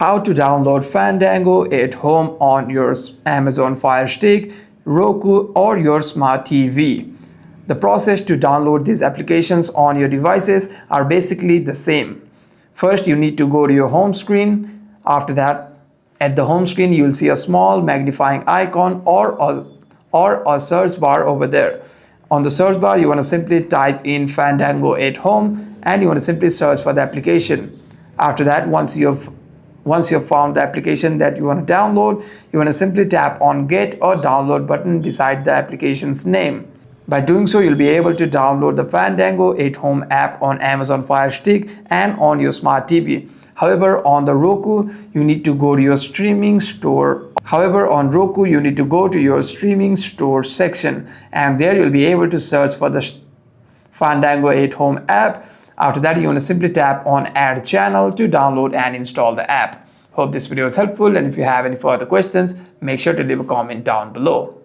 How to download Fandango at home on your Amazon Firestick, Roku, or your Smart TV. The process to download these applications on your devices are basically the same. First, you need to go to your home screen. After that, at the home screen, you will see a small magnifying icon or a search bar over there. On the search bar, you want to simply type in Fandango at home and you want to simply search for the application. After that, once you've found the application that you want to download, you want to simply tap on Get or Download button beside the application's name. By doing so, you'll be able to download the Fandango 8 Home app on Amazon Fire Stick and on your Smart TV. However, on the Roku, you need to go to your streaming store. On Roku, you need to go to your streaming store section, and there you'll be able to search for the Fandango 8 Home app. After that, you want to simply tap on Add Channel to download and install the app. Hope this video was helpful, and if you have any further questions, make sure to leave a comment down below.